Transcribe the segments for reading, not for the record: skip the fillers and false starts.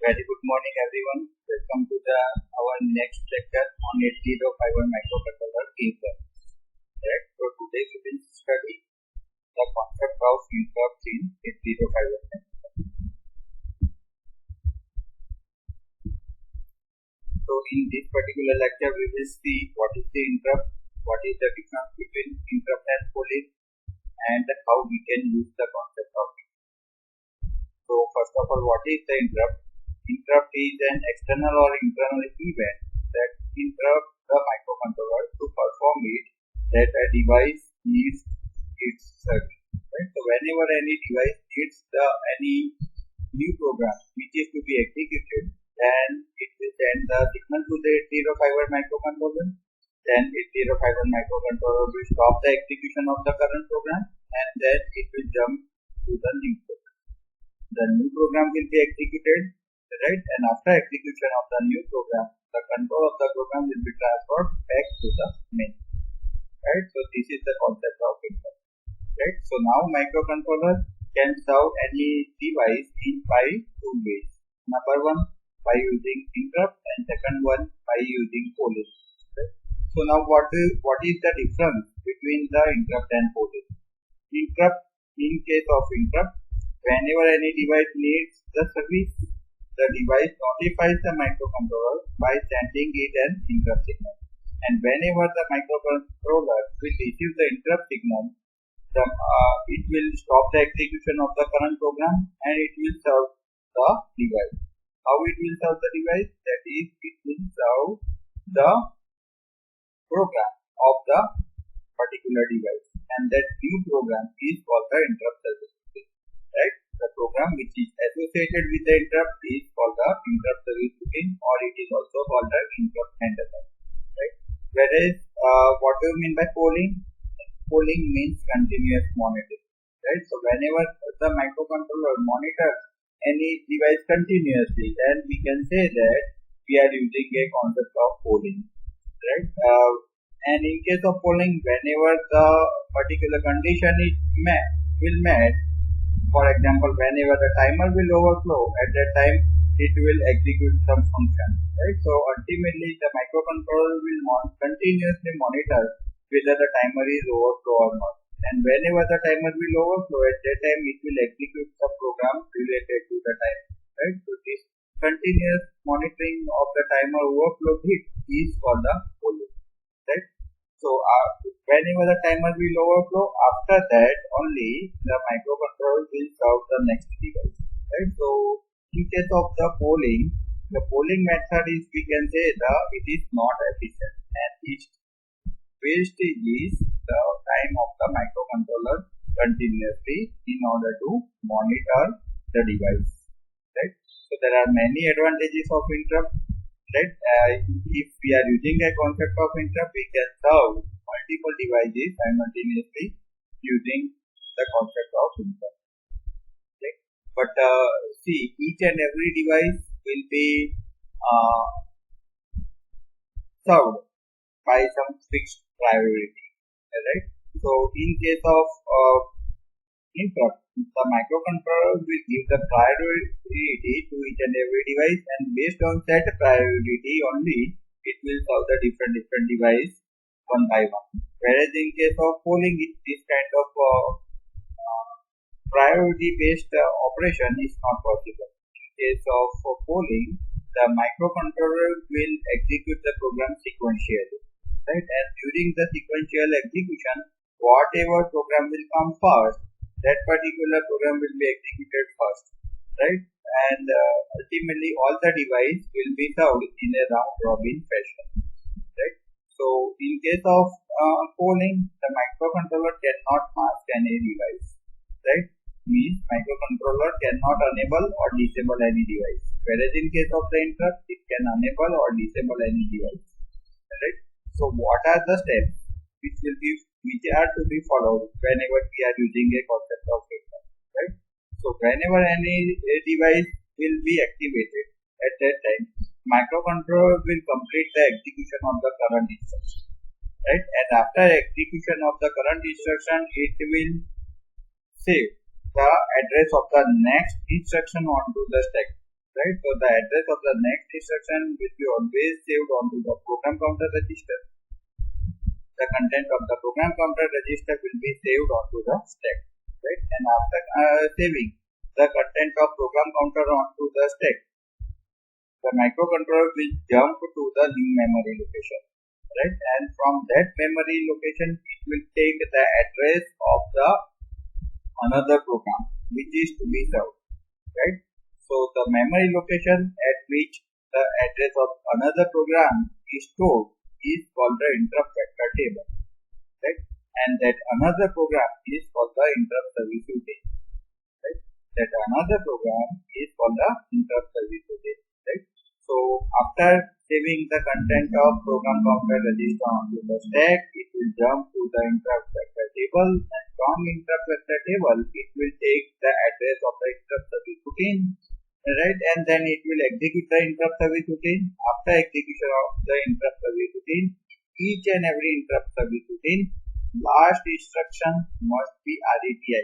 Very good morning, everyone. Welcome to our next lecture on 8051 microcontroller interrupt. Right. So today we will study the concept of interrupt in 8051. So in this particular lecture, we will see what is the interrupt, what is the difference between interrupt and polling, and how we can use the concept of it. So first of all, what is the interrupt? Interrupt is an external or internal event that interrupts the microcontroller to perform it that a device needs its service. Right? So whenever any device needs any new program which is to be executed, then it will send the signal to the 8051 microcontroller. Then 8051 microcontroller will stop the execution of the current program, and then it will jump to the new program. The new program will be executed. Right, and after execution of the new program, the control of the program will be transferred back to the main. Right, so this is the concept of interrupt. Right, so now microcontroller can serve any device in 2 ways. Number one, by using interrupt, and second one by using polling. Right? So now what is the difference between the interrupt and polling? Interrupt, in case of interrupt, whenever any device needs the service, the device notifies the microcontroller by sending it an interrupt signal. And whenever the microcontroller will receive the interrupt signal, it will stop the execution of the current program and it will serve the device. How it will serve the device? That is, it will serve the program of the particular device. And that new program is called the interrupt service. Right? The program which is associated with the interrupt is called the interrupt service routine, or it is also called the interrupt handler. Right? Whereas, what do you mean by polling? Polling means continuous monitoring. Right? So whenever the microcontroller monitors any device continuously, then we can say that we are using a concept of polling. Right? And in case of polling, whenever the particular condition is met, for example, whenever the timer will overflow, at that time it will execute some function. Right? So ultimately the microcontroller will continuously monitor whether the timer is overflow or not. And whenever the timer will overflow, at that time it will execute the program related to the time. Right? So this continuous monitoring of the timer overflow bit is called the polling. Right? So whenever the timer will overflow, after that only the microcontroller will serve the next device. Right? So in case of the polling method is, we can say it is not efficient, and its wastage is the time of the microcontroller continuously in order to monitor the device. Right? So there are many advantages of interrupt. Right? If we are using a concept of interrupt, we can serve multiple devices simultaneously using the concept of interrupt. Right? But see, each and every device will be served by some fixed priority. Right? So in case of interrupt, the microcontroller will give the priority to each and every device, and based on that priority only, it will serve the different device one by one. Whereas in case of polling, this kind of priority based operation is not possible. In case of polling, the microcontroller will execute the program sequentially. Right? And during the sequential execution, whatever program will come first, that particular program will be executed first. Right? And ultimately all the device will be served in a round robin fashion. Right? So in case of polling, the microcontroller cannot mask any device. Right? Means microcontroller cannot enable or disable any device. Whereas in case of the interrupt, it can enable or disable any device. Right? So what are the steps which are to be followed whenever we are using a concept of interrupt? Right? So whenever any device will be activated, at that time microcontroller will complete the execution of the current instruction. Right? And after execution of the current instruction, it will save the address of the next instruction onto the stack. right? So the address of the next instruction will be always saved onto the program counter register. The content of the program counter register will be saved onto the stack, right? And after saving the content of program counter onto the stack, the microcontroller will jump to the new memory location, right? And from that memory location, it will take the address of the another program which is to be served, right? So the memory location at which the address of another program is stored is called the interrupt vector table, right? And that another program is called the interrupt service routine, right? That another program is called the interrupt service routine, right? So after saving the content of program counter register onto the stack, it will jump to the interrupt vector table, and from interrupt vector table, it will take the address of the interrupt service routine, right? And then it will execute the interrupt service routine. After execution of the interrupt service routine, each and every interrupt service routine, last instruction must be RETI,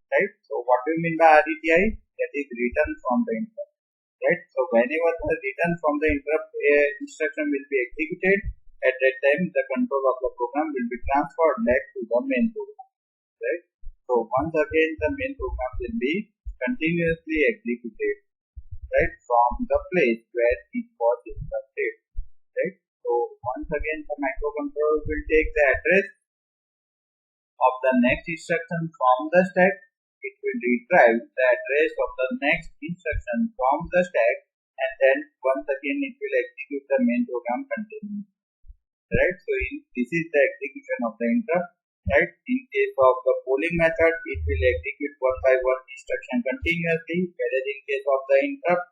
right? So what do you mean by RETI? That is return from the interrupt, right? So whenever the return from the interrupt instruction will be executed, at that time the control of the program will be transferred back to the main program, right? So once again the main program will be continuously executed, right, from the place where it was interrupted, right? So once again the microcontroller will take the address of the next instruction from the stack. It will retrieve the address of the next instruction from the stack, and then once again it will execute the main program continuously, right? So this is the execution of the interrupt, right? In case of the polling method, it will execute one by one instruction continuously, whereas in case of the interrupt,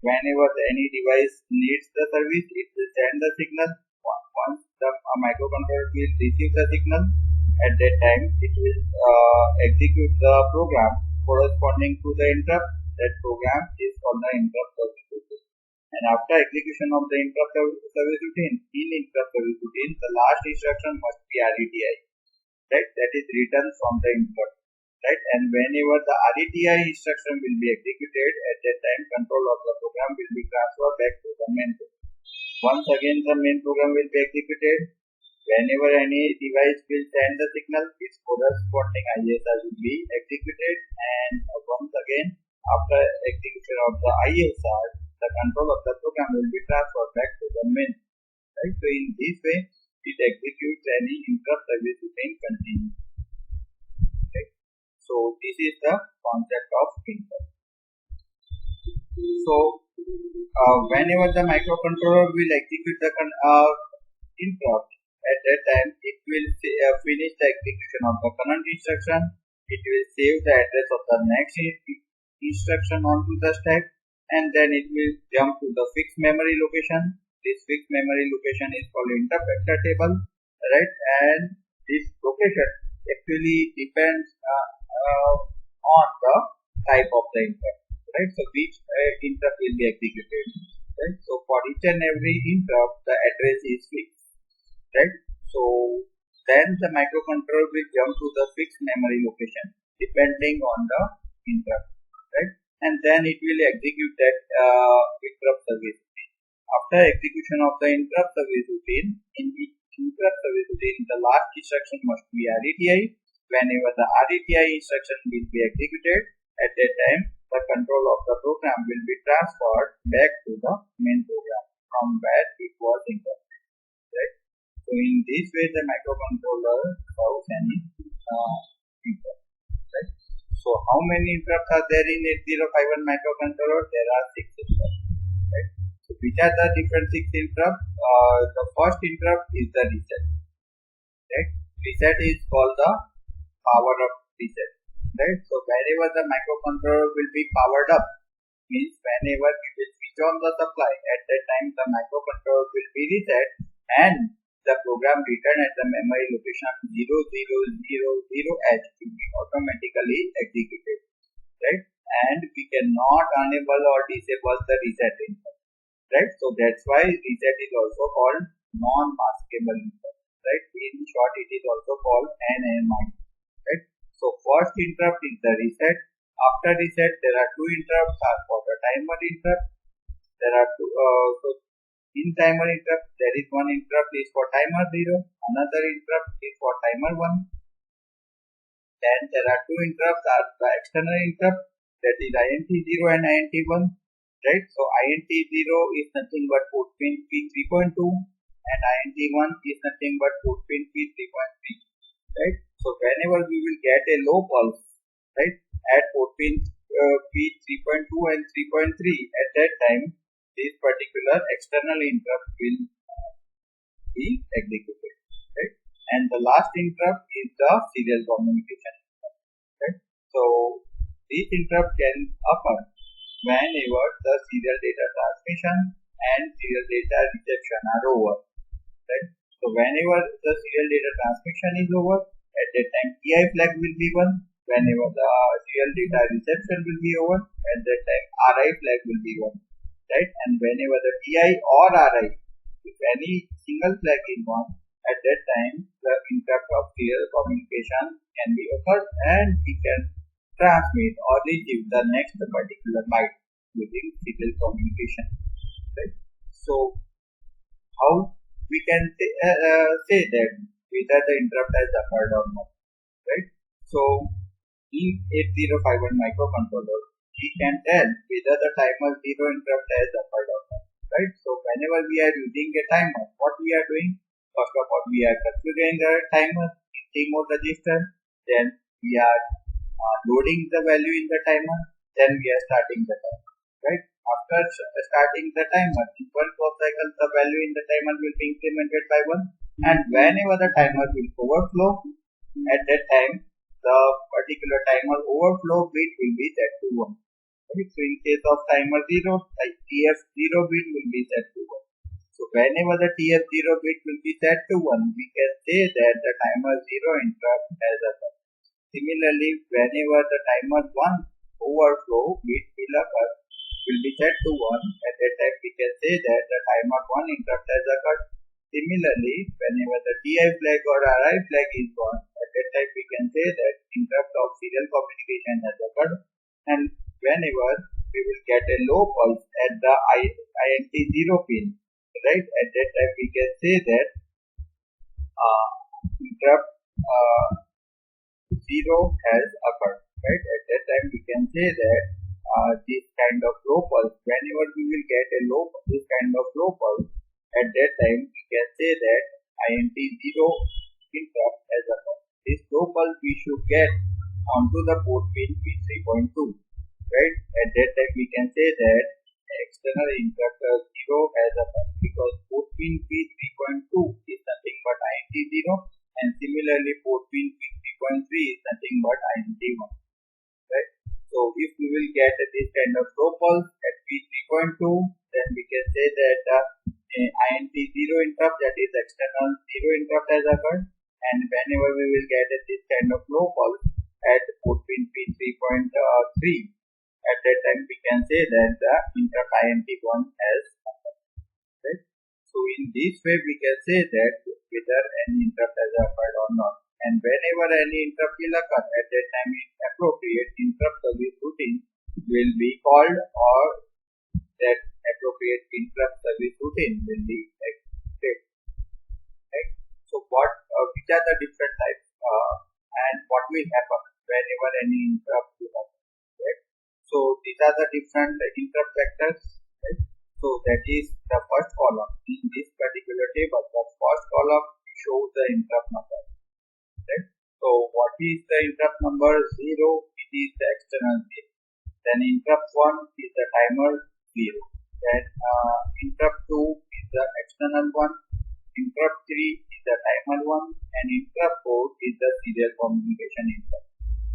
whenever any device needs the service, it will send the signal. Once the microcontroller will receive the signal, at that time it will execute the program corresponding to the interrupt. That program is called the interrupt service routine. And after execution of the interrupt service routine, in interrupt service routine, the last instruction must be RETI, right? That is return from the interrupt, right? And whenever the RETI instruction will be executed, at that time control of the program will be transferred back to the main program. Once again the main program will be executed. Whenever any device will send the signal, its corresponding ISR will be executed, and once again after execution of the ISR, the control of the program will be transferred back to the main, right? So in this way it executes any interrupt service routine continuously, right? So this is the concept of interrupt. So whenever the microcontroller will execute the interrupt, at that time it will finish the execution of the current instruction. It will save the address of the next instruction onto the stack, and then it will jump to the fixed memory location. This fixed memory location is called interrupt vector table, right? And this location actually depends on the type of the interrupt, right? So which interrupt will be executed, right? So for each and every interrupt, the address is fixed, right? So then the microcontroller will jump to the fixed memory location depending on the interrupt, right? And then it will execute that interrupt service routine. After execution of the interrupt service routine, in each interrupt service routine, the last instruction must be RETI. Whenever the RETI instruction will be executed, at that time the control of the program will be transferred back to the main program from where it was interrupted, right? So in this way the microcontroller solves any interrupt, right? So how many interrupts are there in 8051 microcontroller? There are 6 interrupts, right? So which are the different 6 interrupts? The first interrupt is the reset, right? Reset is called the power up reset, right? So whenever the microcontroller will be powered up, means whenever we will switch on the supply, at that time the microcontroller will be reset and the program return at the memory location 0000H to be automatically executed, right? And we cannot enable or disable the reset interrupt, right? So that's why reset is also called non-maskable interrupt, right? In short, it is also called NMI, right? So first interrupt is the reset, After reset, there are two interrupts are for the timer interrupt. There are two. So in timer interrupt, there is one interrupt is for timer 0, another interrupt is for timer 1. Then there are two interrupts are the external interrupt, that is INT 0 and INT 1. Right? So INT 0 is nothing but port pin P3.2 and INT 1 is nothing but port pin P3.3. Right? So whenever we will get a low pulse, right, at port pin P3.2 and 3.3, at that time this particular external interrupt will be executed. Right? And the last interrupt is the serial communication. Right? So this interrupt can occur whenever the serial data transmission and serial data reception are over. Right? So whenever the serial data transmission is over, at that time TI flag will be 1. Whenever the serial data reception will be over, at that time RI flag will be 1. Right? And whenever the TI or RI, if any single flag is 1, at that time the interrupt of serial communication can be occurred and we can transmit or receive the next particular byte using serial communication. Right? So how we can say that whether the interrupt has occurred or not. Right? So in 8051 microcontroller, we can tell whether the timer 0 interrupt has occurred or not. Right? So whenever we are using a timer, what we are doing? First of all, we are configuring the timer in T-mode register. Then we are loading the value in the timer. Then we are starting the timer. Right? After starting the timer, in one clock cycle, the value in the timer will be incremented by 1. And whenever the timer will overflow, at that time the particular timer overflow bit will be set to 1. Right? So in case of timer 0, like TF0 bit will be set to 1. So whenever the TF0 bit will be set to 1, we can say that the timer 0 interrupt has occurred. Similarly, whenever the timer 1 overflow bit will be set to 1, at that time we can say that the timer 1 interrupt has occurred. Similarly, whenever the TI flag or RI flag is 1, at that time we can say that interrupt of serial communication has occurred. And whenever we will get a low pulse at the INT 0 pin, right, at that time we can say that interrupt 0 has occurred. Right? At that time we can say that this kind of low pulse, whenever we will get a this kind of low pulse, at that time we can say that INT 0 interrupt has occurred. This low pulse we should get onto the port pin P3.2. Right? At that time we can say that external interrupt 0 has occurred because port pin P3.2 is nothing but INT 0 and similarly port pin P3.3 is nothing but INT 1. Right? So if we will get this kind of low pulse at P3.2, then we can say that INT 0 interrupt, that is external 0 interrupt has occurred. And whenever we will get this kind of low pulse at port pin P3.3, at that time we can say that the interrupt INT 1 has occurred. Right? So in this way we can say that whether any interrupt has occurred or not. And whenever any interrupt will occur, at that time appropriate interrupt service routine will be called or that appropriate interrupt service routine will be executed. Right? So which are the different types and what will happen whenever any interrupt will occur. Right? So these are the different interrupt vectors. Right? So that is the first column. In this particular table, the first column shows the interrupt number. Right? So what is the interrupt number 0? It is the external 0. Then interrupt 1 is the timer 0. Then interrupt 2 is the external 1. Interrupt 3 is the timer 1. And interrupt 4 is the serial communication interrupt.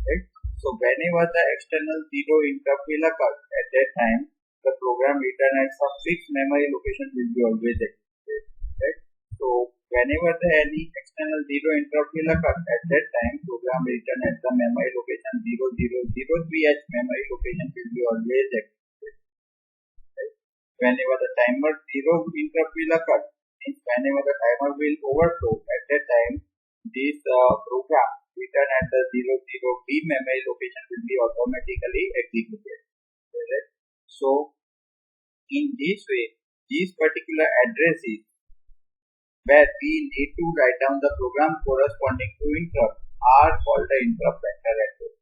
Right? So whenever the external 0 interrupt will occur, at that time the program written at some fixed memory location will be always executed. Right? So whenever any external 0 interrupt will occur, at that time program written at the memory location 0000BH memory location will be always executed. Right? Whenever the timer 0 interrupt will occur, means whenever the timer will overflow, at that time this program written at the 00B memory location will be automatically executed. Right? So in this way, these particular addresses where we need to write down the program corresponding to interrupt are called the interrupt vector address.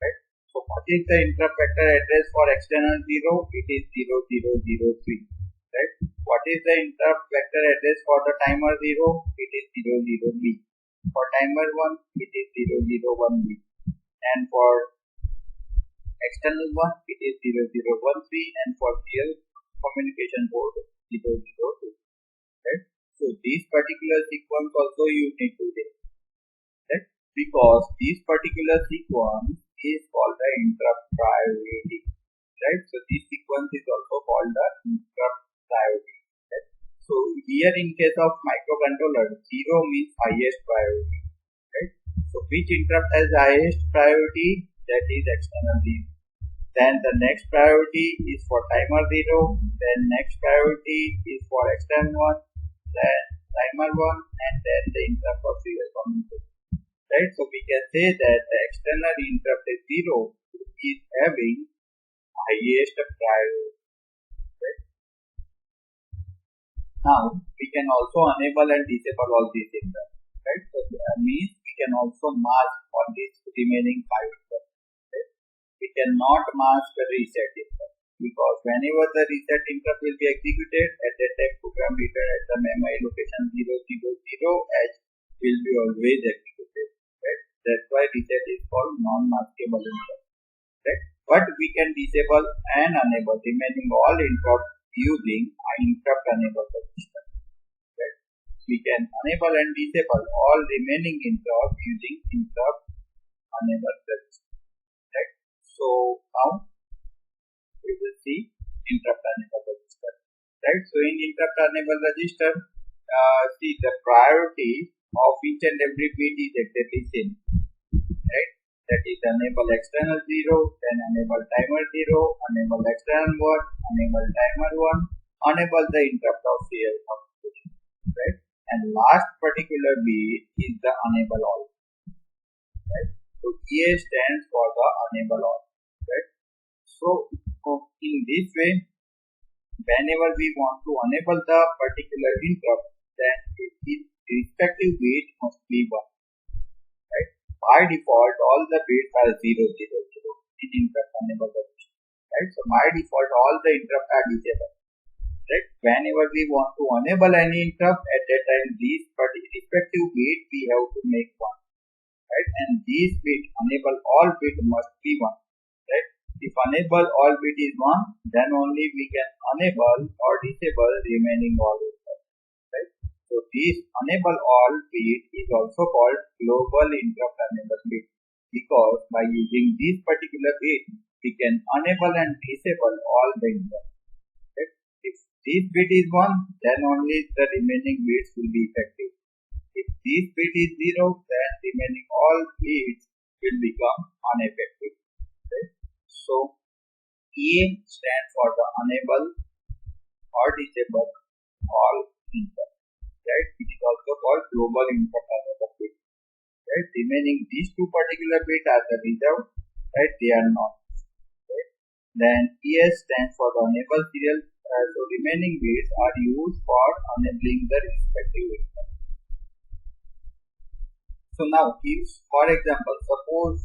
Right? So what is the interrupt vector address for external 0? It is 0003. Right? What is the interrupt vector address for the timer 0? It is 00B. For timer 1, it is 001B. And for external 1, it is 0013. And for serial communication port, 002. Right? So this particular sequence also you need to take. Right? Because this particular sequence is called the interrupt priority. Right? So this sequence is also called the interrupt priority. Right? So here in case of microcontroller, 0 means highest priority. Right? So which interrupt has highest priority? That is external 0. Then the next priority is for timer 0. Then next priority is for external 1. Then timer 1, and then the interrupt of serial communication. Right? So we can say that the external interrupt is 0 is having highest priority. Right? Now we can also enable and disable all these interrupts. Right? So that means we can also mask all these remaining 5 interrupts. Right? We cannot mask the reset interrupt, because whenever the reset interrupt will be executed, at that time program written at the memory location 000H will be always executed. Right? That's why reset is called non-maskable interrupt. Right? But we can disable and enable remaining all interrupts using interrupt enable register. Right? We can enable and disable all remaining interrupts using interrupt enable register. Right? So now we will see interrupt enable register. Right? So in interrupt enable register, see the priority of each and every bit is exactly same. Right? That is enable external 0, then enable timer 0, enable external 1, enable timer 1, enable the interrupt of serial communication. Right? And last particular bit is the enable all. Right? So EA stands for the enable all. Right? So in this way, whenever we want to enable the particular interrupt, then its respective bit must be 1. Right? By default, all the bits are 000 in interrupt enable register. Right? So by default, all the interrupts are disabled. Right? Whenever we want to enable any interrupt, at that time these respective bit we have to make 1. Right? And these bit enable all bit must be 1. Right? If enable all bit is 1, then only we can enable or disable remaining all interrupts. Right? So this enable all bit is also called global interrupt enable bit, because by using this particular bit we can enable and disable all the interrupts. Right? If this bit is 1, then only the remaining bits will be effective. If this bit is 0, then remaining all bits will become ineffective. Right? So EA stands for the enable or disable all interrupts. Right? It is also called global interrupt enable bit. Right? Remaining these two particular bits are the reserved. Right? They are not. Right? Then ES stands for the enable serial. So remaining bits are used for enabling the respective interrupt. So now, if for example, suppose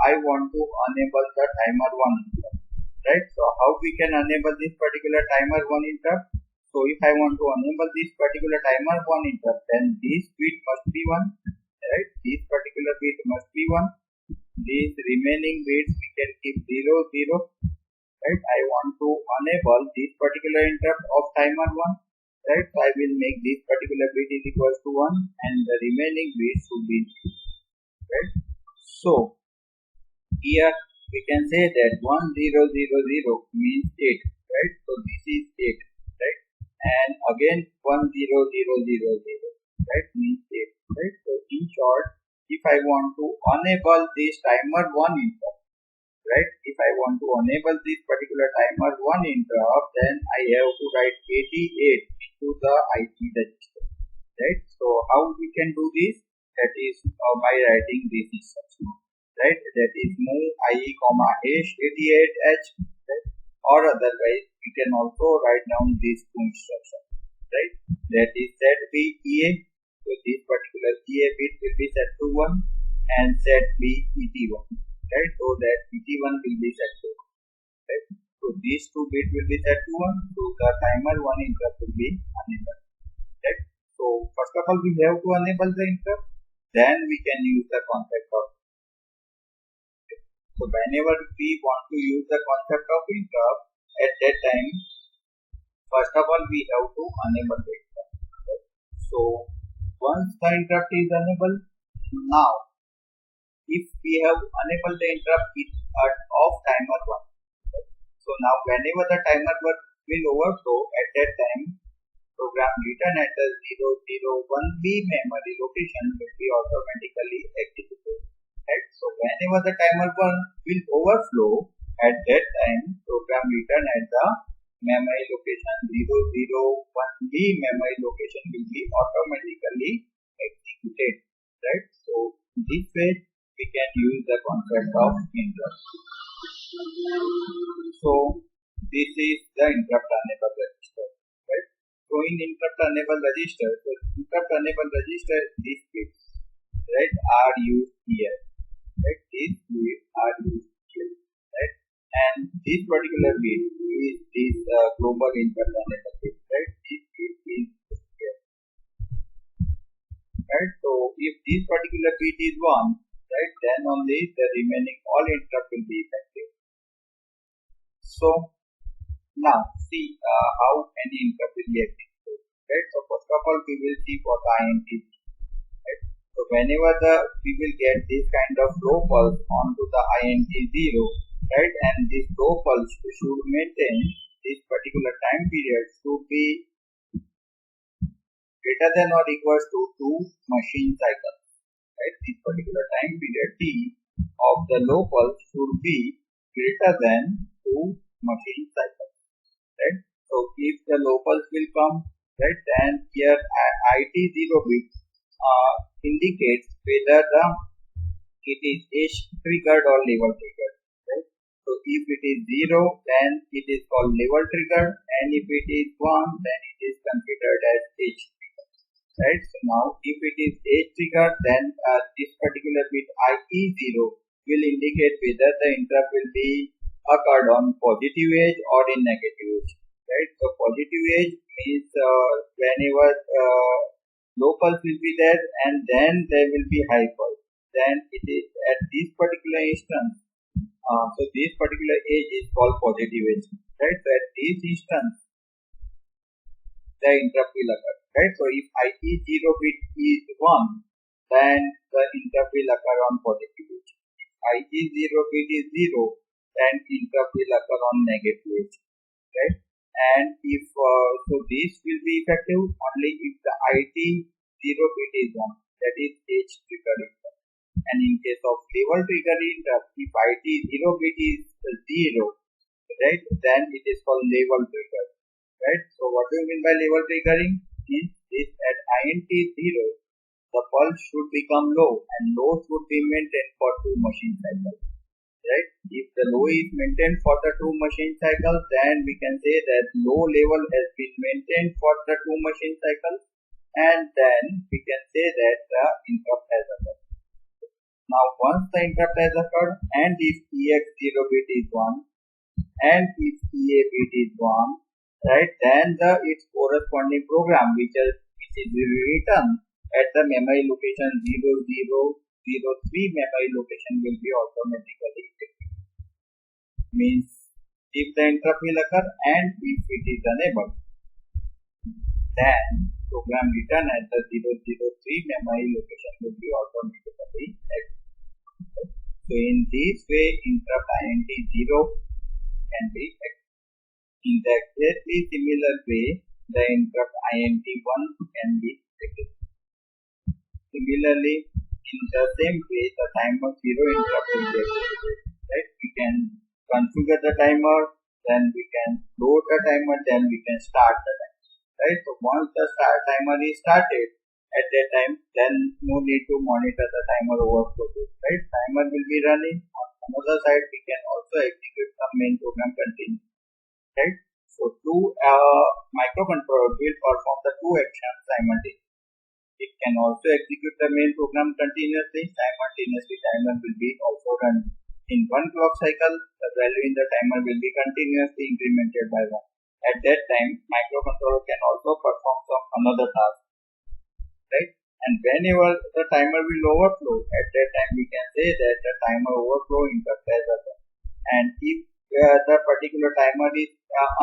I want to enable the timer 1 interrupt, right? So how we can enable this particular timer 1 interrupt? So if I want to enable this particular timer 1 interrupt, then this bit must be 1, right? This particular bit must be 1. These remaining bits we can keep 0, 0. Right? I want to enable this particular interrupt of timer 1. Right? So I will make this particular bit is equals to 1 and the remaining bits should be 0. Right? So here we can say that 1000 means 8. Right? So this is 8. Right? And again 10000. Right? Means 8. Right? So in short, if I want to enable this timer 1 interrupt, right? If I want to enable this particular timer 1 interrupt, then I have to write 88 into the IP register. Right? So how we can do this? that is by writing this instruction, right? That is move IE comma hash 88H, right? Or otherwise we can also write down these two instructions, right? That is set B EA, so this particular EA bit will be set to 1 and set B ET1, right? So that ET1 will be set to 1, right? So these two bits will be set to 1, so the timer 1 interrupt will be enabled, right? So first of all we have to enable the interrupt, then we can use the concept of. So whenever we want to use the concept of interrupt, at that time, first of all we have to enable the interrupt. Right? So once the interrupt is enabled, now if we have enabled the interrupt of timer 1, right? So now whenever the timer 1 will overflow, at that time program written at the 001B memory location will be automatically executed. Right? So whenever the timer 1 will overflow, at that time program written at the memory location 001B memory location will be automatically executed. Right? So this way we can use the concept of interrupt. So this is the interrupt enable register. Right? So in interrupt enable register, these bits, right, are used here. Right? These bits are used here. Right? And this particular bit is this global interrupt enable bit. Right? This bit is here. Right? So if this particular bit is 1, right, then only the remaining all interrupt will be effective. So now see how any interrupt will be executed. Right? So first of all we will see for the INT. Right? So whenever we will get this kind of low pulse onto the INT 0, right, and this low pulse should maintain this particular time period should be greater than or equals to 2 machine cycles. Right? This particular time period T of the low pulse should be greater than 2 machine cycles. Right? So if the low pulse will come, right, then here IT0 bit indicates whether it is edge triggered or level triggered. Right? So if it is 0, then it is called level triggered, and if it is 1, then it is considered as edge triggered. Right? So now if it is edge triggered, then this particular bit IE0 will indicate whether the interrupt will be occurred on positive edge or in negative edge. Right? So positive edge means whenever low pulse will be there and then there will be high pulse. Then it is at this particular instance. So this particular edge is called positive edge. Right? So at this instance, the interrupt will occur. Right? So if IT0 bit is 1, then the interrupt will occur on positive edge. If IT0 bit is 0, then interrupt will occur on negative edge. Right? And if so this will be effective only if the IT0 bit is 1, that is edge triggered interrupt. And in case of level triggered interrupt, if IT0 bit is 0, right, then it is called level triggered. Right? So what do you mean by level triggering? Is this at INT0 the pulse should become low and low should be maintained for 2 machine cycles. Right? If the low is maintained for the 2 machine cycles, then we can say that low level has been maintained for the 2 machine cycles, and then we can say that the interrupt has occurred. Now once the interrupt has occurred and if EX0 bit is 1 and if EA bit is 1, right, then its corresponding program which is written at the memory location 0003 memory location will be automatically executed. Means if the interrupt will occur and if it is enabled, then program written at the 003 memory location will be automatically executed. So in this way interrupt INT0 can be executed. In the exactly similar way the interrupt INT1 can be executed. Similarly, in the same way, the timer 0 interrupt will be executed. Right? We can configure the timer, then we can load the timer, then we can start the timer. Right? So once the timer is started, at that time, then no need to monitor the timer overflow, right? Timer will be running. On another side, we can also execute the main program continuously, right? So two microcontroller will perform the two actions simultaneously. It can also execute the main program continuously. Simultaneously, timer will be also run. In one clock cycle, the value in the timer will be continuously incremented by one. At that time, microcontroller can also perform some another task, right? And whenever the timer will overflow, at that time we can say that the timer overflow interrupt has occurred. And if the particular timer is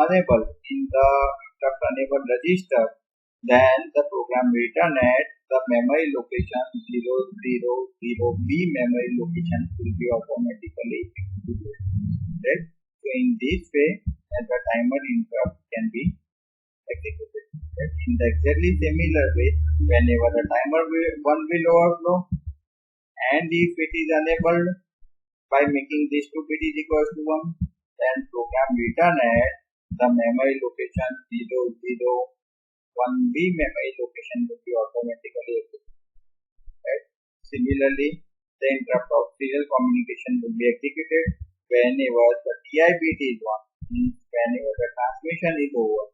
unable in the interrupt enable register, then the program return at the memory location 000 B memory location will be automatically executed, right? So in this way, the timer interrupt can be executed. Right? In the exactly similar way, whenever the timer will overflow, and if it is enabled by making this 2 bit is equals to 1, then program return at the memory location 001 B memory location will be automatically executed. Right? Similarly, the interrupt of serial communication will be executed whenever the TI bit is 1, means whenever the transmission is over,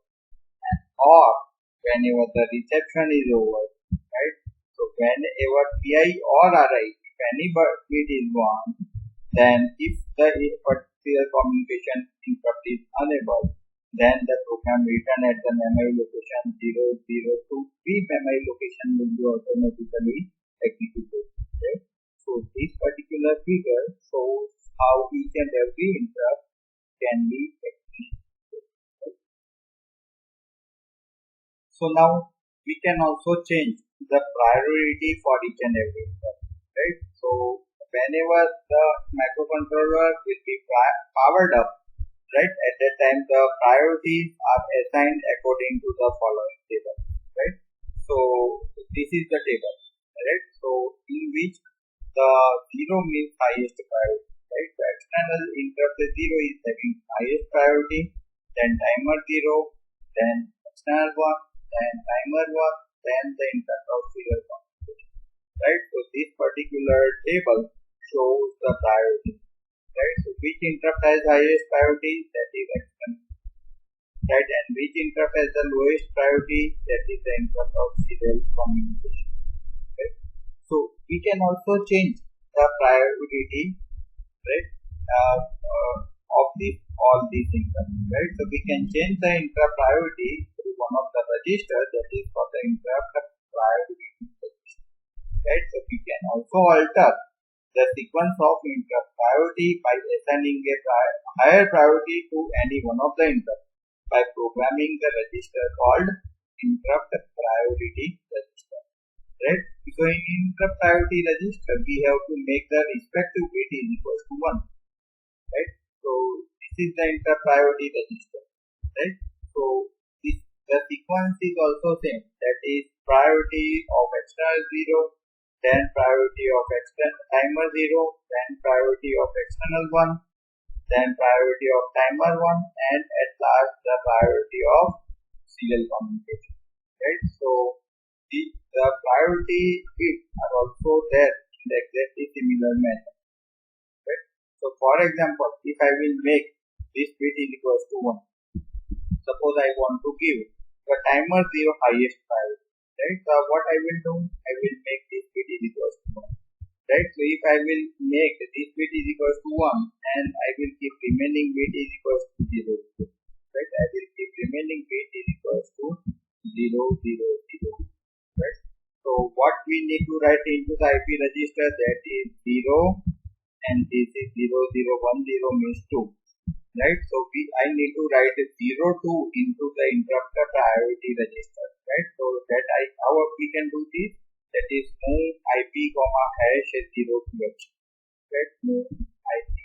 or whenever the reception is over, right? So whenever PI or RI, if any bit is 1, then if the serial communication interrupt is unable, then the program return at the memory location 002 B memory location will be automatically executed. Okay? So this particular figure shows how each and every interrupt can be executed. So now we can also change the priority for each and every interrupt, right? So whenever the microcontroller will be powered up, right, at that time the priorities are assigned according to the following table, right? So this is the table, right? So in which the 0 means highest priority, right? The external interrupt 0 is having highest priority, then timer 0, then external 1, then timer 1, then the interrupt of serial communication, right? So this particular table shows the priority, right? So which interrupt has highest priority, that is external, right? And which interrupt has the lowest priority, that is the interrupt of serial communication, right? So we can also change the priority, right, of all these interrupts, right? So we can change the interrupt priority through one of the registers, that is for the interrupt priority register, right? So we can also alter the sequence of interrupt priority by assigning a higher priority to any one of the interrupts by programming the register called interrupt priority register, right? So in interrupt priority register, we have to make the respective bit is equals to 1, right? So this is the interrupt priority register, right? So the sequence is also same, that is priority of external 0, then priority of timer 0, then priority of external 1, then priority of timer 1, and at last the priority of serial communication, right? So the priority bits are also there in the exactly similar manner, right? So for example, if I will make this bit is equals to 1, suppose I want to give the timer 0 highest priority, right? So what I will do, I will make this bit is equals to 1, right? So if I will make this bit is equals to 1 and I will keep remaining bit is equals to 0, right? I will keep remaining bit is equals to 0, 0, 0, right? So what we need to write into the IP register, that is 0 and this is 0, 0, 1, 0 means 2. Right, so I need to write 0, 2 into the interrupt priority register, right? So that how we can do this, that is move IP comma hash 0 to h, right? Move IP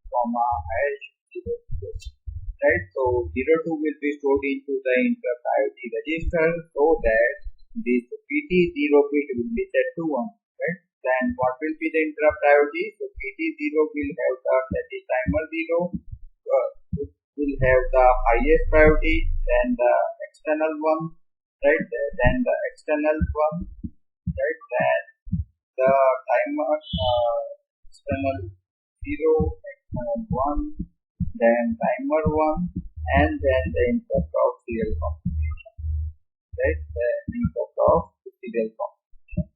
comma hash 0 to h, right? So 0, 2 will be stored into the interrupt priority register, so that this PT0 bit will be set to 1, right? Then what will be the interrupt priority? So PT0 will have the, that is timer 0, will have the highest priority, then the external one, right? Then the external one, right? Then the timer external 0, external 1, then timer 1, and then the interrupt of serial computation, right? The interrupt of serial computation.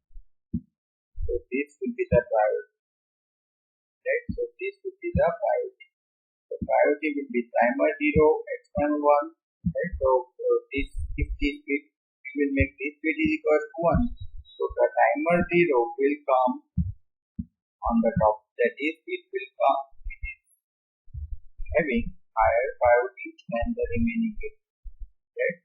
So this will be the priority, right? So this will be the priority. The priority will be timer 0, external 1, right? So this, if this bit, we will make this bit is equal to 1. So the timer 0 will come on the top. That is, it will come having higher priority than the remaining bit, right?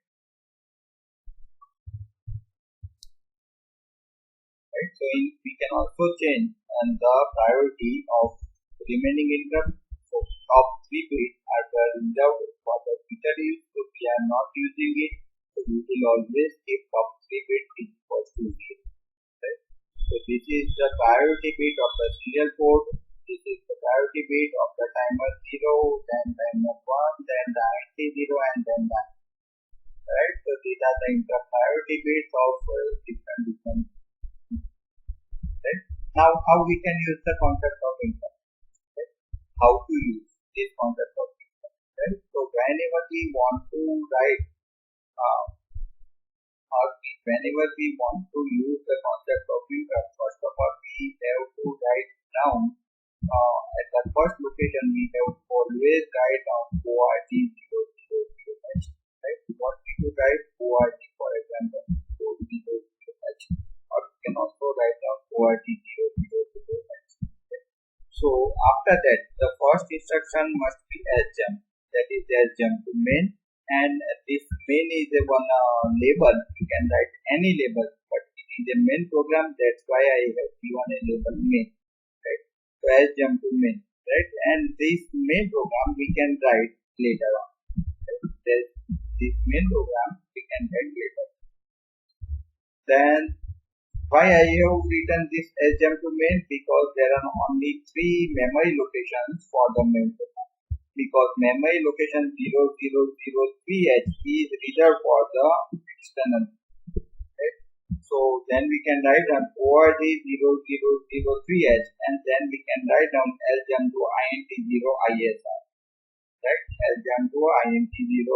Right. So we can also change the priority of remaining interrupt. So top 3 bits are the reserved for the future use. So we are not using it. So we will always keep top 3 bits is equal to 0. Right. So this is the priority bit of the serial port. This is the priority bit of the timer 0, then timer 1, then the INT 0, and then the right. So these are the interrupt priority bits of different. Right. Now, how we can use the concept of interrupt? Right. How to use this concept of interrupt? Right. So whenever we want to write whenever we want to use the concept of interrupt, first of all we have to write down at the first location we have to always write down ORG000H. Right. We want to write ORG, for example, 000H, or we can also write down ORG000H. So after that, the first instruction must be sjump, that is sjump to main, and this main is a one label. You can write any label, but it is a main program. That's why I have given a label main. Right. So sjump to main, right? And this main program we can write later on. Right? This main program we can write later. Then why I have written this sjump to main? Because there are only 3 memory locations for the main program. Because memory location 0003H is reserved for the external. Right? So then we can write down ORG 0003H, and then we can write down ljump to int0 ISR. Right? Ljump to int0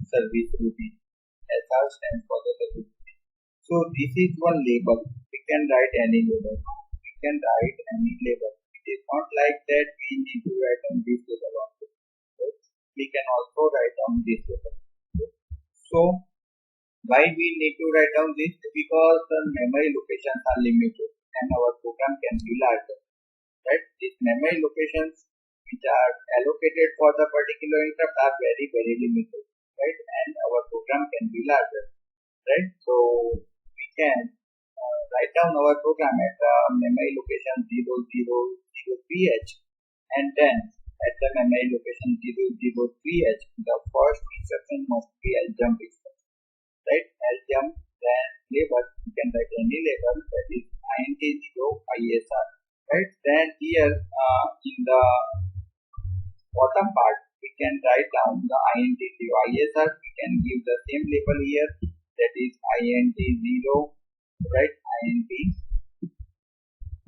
service routine. SR stands for the service routine. So this is one label. We can write any label. We can write any label. It is not like that we need to write on this label also. We can also write down this label. So why we need to write down this? Because the memory locations are limited and our program can be larger. Right? These memory locations which are allocated for the particular interrupt are very limited. Right? And our program can be larger. Right? So we can write down our program at the memory location 0003H, and then at the memory location 003H, the first instruction must be ljump instruction. Right? Ljump, then label, you can write any label, that is int0 ISR. Right? Then here in the bottom part, we can write down the int0 ISR. We can give the same label here, that is int0, right? int0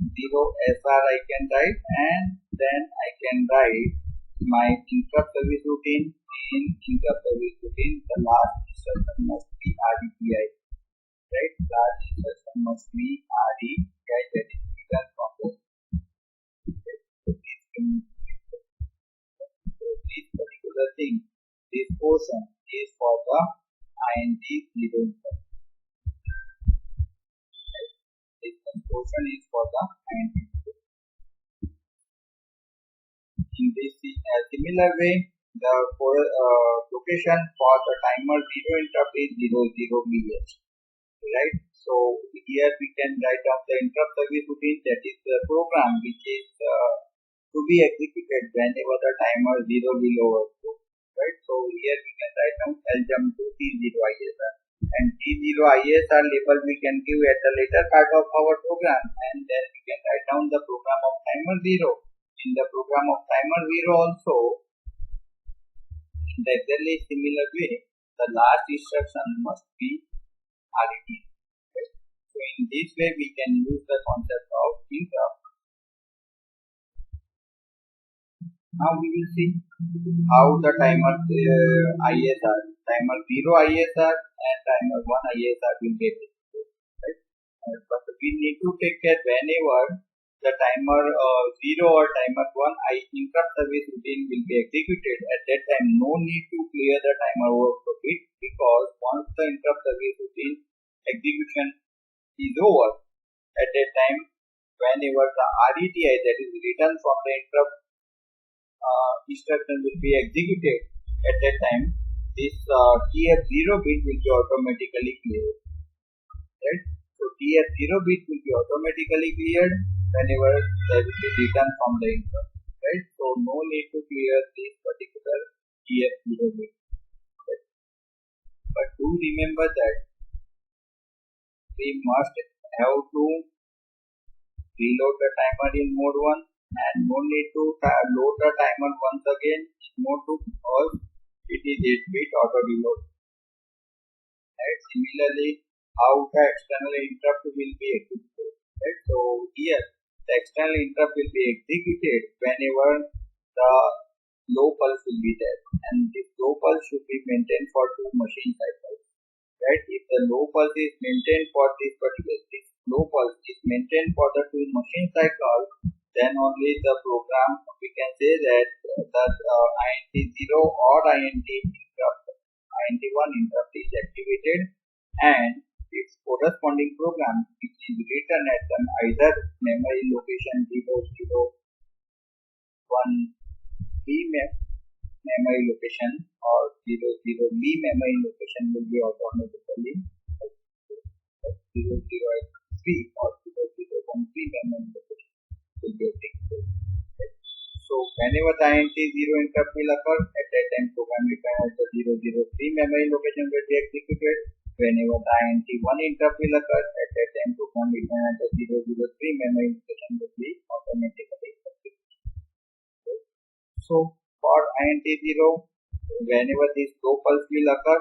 SR I can write, and then I can write my interrupt service routine. In interrupt service routine, the last instruction must be RETI. Right? Last instruction must be RETI, that is return from the. So this particular thing, this portion is for the int0 instruction. This portion is for the int0. In this similar way, the location for the timer 0 interrupt is 00VH. Right? So here we can write down the interrupt service routine, that is the program which is to be executed whenever the timer 0 will overflow. Right? So here we can write down ljump to T0 ISR, and T0 ISR label we can give at the later part of our program, and then we can write down the program of timer 0. In the program of timer 0 also, in the exactly similar way, the last instruction must be RET. Right? So in this way we can use the concept of interrupt. Now we will see how the timer ISR, timer 0 ISR and timer 1 ISR will get executed. Right? But we need to take care whenever the timer 0 or timer 1 interrupt service routine will be executed. At that time, no need to clear the timer overflow bit, because once the interrupt service routine execution is over, at that time, whenever the RETI, that is return from the interrupt instruction, will be executed, at that time this TF0 bit will be automatically cleared. Right? So TF0 bit will be automatically cleared whenever there will be return from the interrupt. Right? So no need to clear this particular TF0 bit. Right? But do remember that we must have to reload the timer in mode 1 and no need to load the timer once again in mode 2, because it is 8-bit auto reload. Right? Similarly, how the external interrupt will be executed. Right? So here the external interrupt will be executed whenever the low pulse will be there, and this low pulse should be maintained for 2 machine cycles. Right? If the low pulse is maintained for this low pulse is maintained for the 2 machine cycles, then only the program, we can say that INT0 or INT1 interrupt is activated, and its corresponding program, which is written at either memory location 001 B memory location or 00B memory location, will be automatically 00X3 or 0013 memory location will be executed. So whenever the INT0 interrupt will occur, at that time program written at the 003 memory location will be executed. Whenever the INT1 interrupt will occur, at that time program written at the 003 memory location will be automatically executed. So for INT0, whenever this low pulse will occur,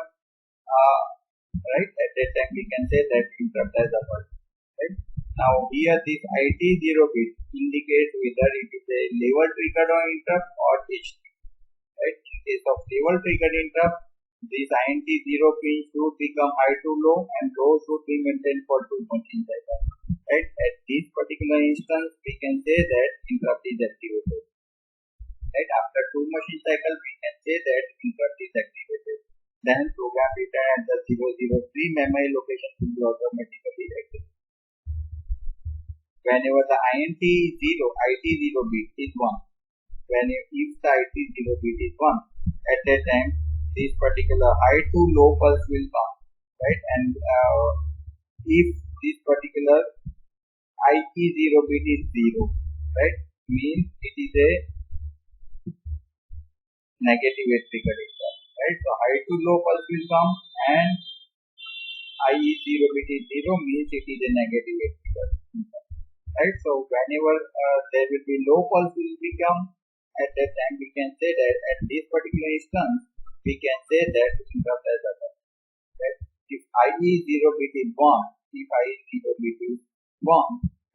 right, at that time we can say that interrupt has occurred. Right? Now here this IT0 bit indicates whether it is a level triggered interrupt or HT. Right? In case of level triggered interrupt, this INT0 pin should become high to low, and low should be maintained for 2 machine cycles. Right? At this particular instance, we can say that interrupt is activated. Right? After 2 machine cycles, we can say that interrupt is activated. Then program written at the 003 memory location will be automatically executed. Whenever the IT0 bit is 1, if the IT0 bit is 1, at that time this particular high to low pulse will come. Right? And if this particular IT0 bit is 0, right, means it is a negative edge triggered interrupt. Right? So high to low pulse will come, and IE0 bit is 0 means it is a negative edge triggered interrupt. Right? So whenever there will be low pulse will become, at that time we can say that at this particular instance we can say that interrupt has occurred. Right? If IE0 bit is 1,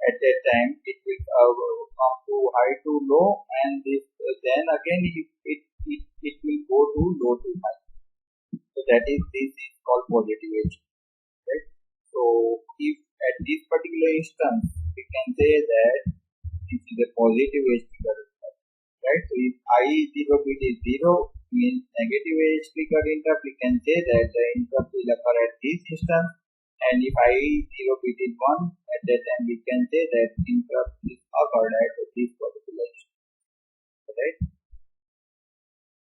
at that time it will come to high to low, and this then again it will go to low to high. So this is called positive edge. Right? So if at this particular instance we can say that this is a positive edge trigger. Right? So if IE0 bit is 0 means negative edge trigger interrupt, we can say that the interrupt will occur at this instance, and if IE0 bit is 1, at that time we can say that interrupt is occurred at this particular instance. Right?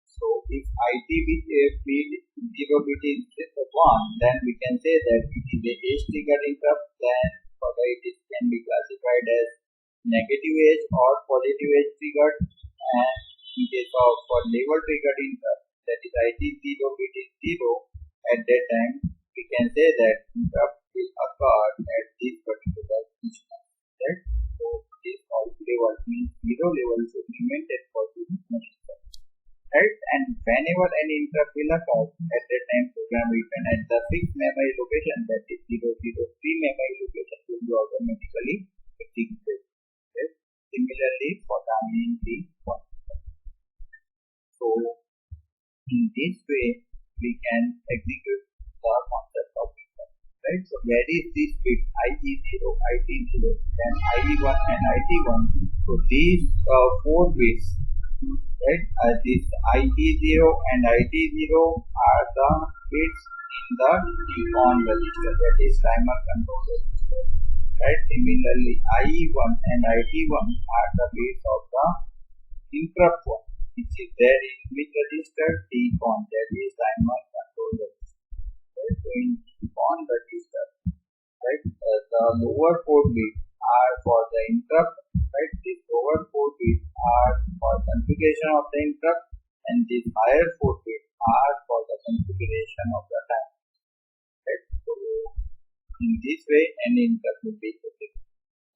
So if IT bit 0 bit is 1, then we can say that it is a edge triggered interrupt, then further it can be classified as negative edge or positive edge triggered, and in case of level triggered interrupt, that is IT0 bit is 0, at that time we can say that interrupt will occur at this particular instance. Right? So this all level means 0 level should be maintained for this machine. Right? And whenever any interrupt will occur, at that time program written at the fixed memory location, that is 003 memory location, will be automatically executed. Okay. Similarly, for the INT one. So in this way, we can execute the concept of interrupt. Right. So where is this bit IT0, IT0, then IT1 and IT1? So these 4 bits, right? This IT0 and IT0 are the bits in the on register, that is timer control register. Right. Similarly, IE1 and IT1 are the bits of the interrupt one, which is there in which register TCON, that is timer control register. Right. So in TCON register, right, the lower 4 bits are for the interrupt. Right. These lower 4 bits are for configuration of the interrupt, and these higher 4 bits are for the configuration of the time. Right. So in this way, any interrupt will be executed.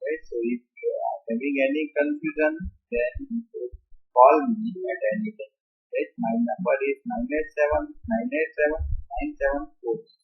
Right. So if you are having any confusion, then you should call me at any time. Right. My number is 987 987 974.